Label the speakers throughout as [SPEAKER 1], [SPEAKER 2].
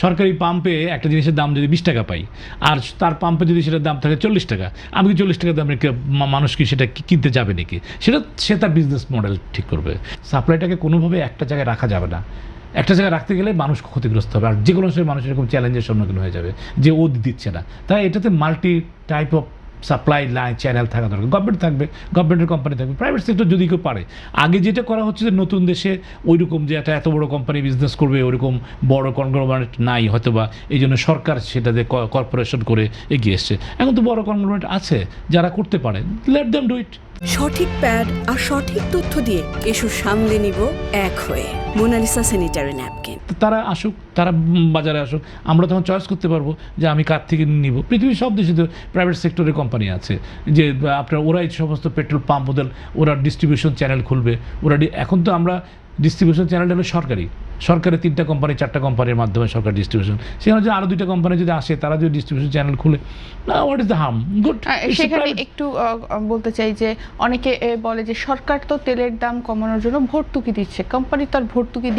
[SPEAKER 1] সরকারি পাম্পে একটা জিনিসের দাম যদি 20 টাকা পাই, আর তার পাম্পে যদি সেটার দাম থাকে 40 টাকা, আমি কি 40 টাকা দামে মানুষ কি সেটা কিনতে যাবে নাকি? সে তার বিজনেস মডেল ঠিক করবে। সাপ্লাইটাকে কোনোভাবে একটা জায়গায় রাখা যাবে না। একটা জায়গায় রাখতে গেলে মানুষ ক্ষতিগ্রস্ত হবে, আর যে কোনো সময় মানুষ এরকম চ্যালেঞ্জের সম্মুখীন হয়ে যাবে যে ও দিচ্ছে না। তাই এটাতে multi type of supply line channel থাকা দরকার। গভর্নমেন্ট থাকবে, গভর্নমেন্টের কোম্পানি থাকবে, প্রাইভেট সেক্টর যদি কেউ পারে। আগে যেটা করা হচ্ছে যে নতুন দেশে ওই রকম যে একটা এত বড় কোম্পানি বিজনেস করবে ওরকম বড় কনগ্লোমারেট নাই হয়তো, বা এই জন্য সরকার সেটাতে কর্পোরেশন করে এগিয়ে এসছে। এখন তো বড় কনগ্লোমারেট আছে যারা করতে পারে, লেট দেম ডু ইট।
[SPEAKER 2] সঠিক প্যাড আর সঠিক তথ্য দিয়ে এসব সামলে নিব এক হয়ে। Monalisa sanitary napkin.
[SPEAKER 1] তারা আসুক, তারা বাজারে আসুক, আমরা তখন চয়েস করতে পারবো যে আমি কার থেকে নিব। পৃথিবীর সব দেশে তো প্রাইভেট সেক্টরের কোম্পানি আছে যে আপনার ওরাই সমস্ত পেট্রোল পাম্প ওদের ওরা ডিস্ট্রিবিউশন চ্যানেল খুলবে। এখন তো আমরা ডিস্ট্রিবিউশন চ্যানেলটা হলো সরকারের 3টা কোম্পানি 4টা কোম্পানির মাধ্যমে সরকার ডিস্ট্রিবিউশন। সেখানে যদি আরও 2টা কোম্পানি যদি আসে, তারা যদি ডিস্ট্রিবিউশন চ্যানেল খুলে, what is the harm? Good.
[SPEAKER 3] সেখানে একটু বলতে চাই যে অনেকে বলে যে সরকার তো তেলের দাম কমানোর জন্য ভর্তুকি দিচ্ছে, কোম্পানি তো আর ভর্তুকি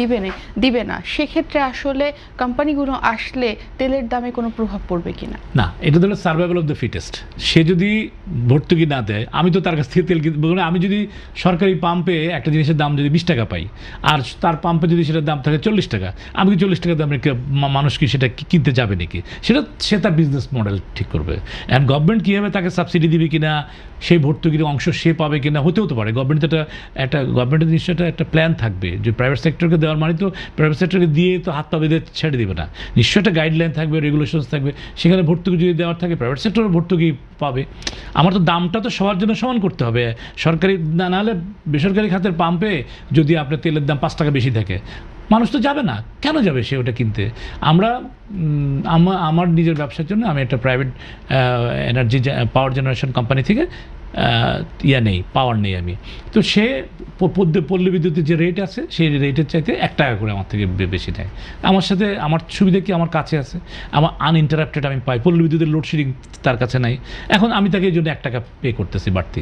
[SPEAKER 3] দিবে না। সেক্ষেত্রে আসলে কোম্পানিগুলো আসলে তেলের দামে কোনো প্রভাব পড়বে কিনা?
[SPEAKER 1] না, এটা হলো সার্ভাইভাল অফ দ্য ফিটেস্ট। সে যদি ভর্তুকি না দেয়, আমি তো তার কাছ থেকে তেল কিনতে, আমি যদি সরকারি পাম্পে একটা জিনিসের দাম যদি 20 টাকা পাই, আর তার পাম্পে যদি সেটার দাম থাকে 40 টাকা, আমি কি 40 টাকা দামে মানুষ কি সেটা কিনতে যাবে নাকি? সে তার বিজনেস মডেল ঠিক করবে। অ্যান্ড গভর্নমেন্ট কীভাবে তাকে সাবসিডি দিবে কিনা, সেই ভর্তুকির অংশ সে পাবে কিনা, হতেও তো পারে। গভর্নমেন্টের নিশ্চয়ই একটা প্ল্যান থাকবে যে প্রাইভেট সেক্টরকে দেওয়ার মানে তো প্রাইভেট সেক্টরকে দিয়ে তো হাত পা বেঁধে ছেড়ে দেবে না। নিশ্চয়ই একটা গাইডলাইন থাকবে, রেগুলেশনস থাকবে, সেখানে ভর্তুকি যদি দেওয়ার থাকে প্রাইভেট সেক্টরে ভর্তুকি পাবে। আমার তো দামটা তো সবার জন্য সমান করতে হবে। সরকারি না হলে বেসরকারি খাতের পাম্পে যদি আপনার তেলের দাম 5 টাকা বেশি থাকে, মানুষ তো যাবে না। কেন যাবে সে ওটা কিনতে? আমার নিজের ব্যবসার জন্য আমি একটা প্রাইভেট এনার্জি পাওয়ার জেনারেশন কোম্পানি থেকে পাওয়ার নেই আমি। তো সে পল্লী বিদ্যুতের যে রেট আছে সেই রেটের চাইতে 1 টাকা করে আমার থেকে বেশি নেয়। আমার সাথে আমার সুবিধা কি, আমার কাছে আছে, আমার আনইন্টারাপ্টেড আমি পাই। পল্লী বিদ্যুতের লোডশেডিং তার কাছে নাই। এখন আমি তাকে এই জন্য 1 টাকা পে করতেছি বাড়তি।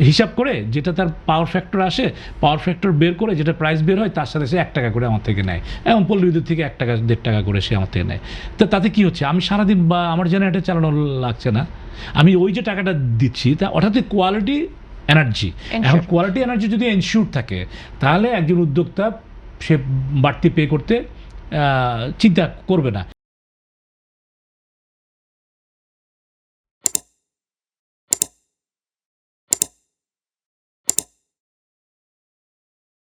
[SPEAKER 1] হিসাব করে যেটা তার পাওয়ার ফ্যাক্টর আসে, পাওয়ার ফ্যাক্টর বের করে যেটা প্রাইস বের হয় তার সাথে সে 1 টাকা করে আমার থেকে নেয়। এবং পল্লী বিদ্যুৎ থেকে 1 টাকা 1.5 টাকা করে সে আমার থেকে নেয়। তো তাতে কী হচ্ছে, আমি সারাদিন বা আমার জেনারেটর চালানো লাগছে না, আমি ওই যে টাকাটা দিচ্ছি তা অর্থাৎ কোয়ালিটি এনার্জি। এখন কোয়ালিটি এনার্জি যদি এনশিওর থাকে, তাহলে একজন উদ্যোক্তা সে বাড়তি পে করতে চিন্তা করবে না।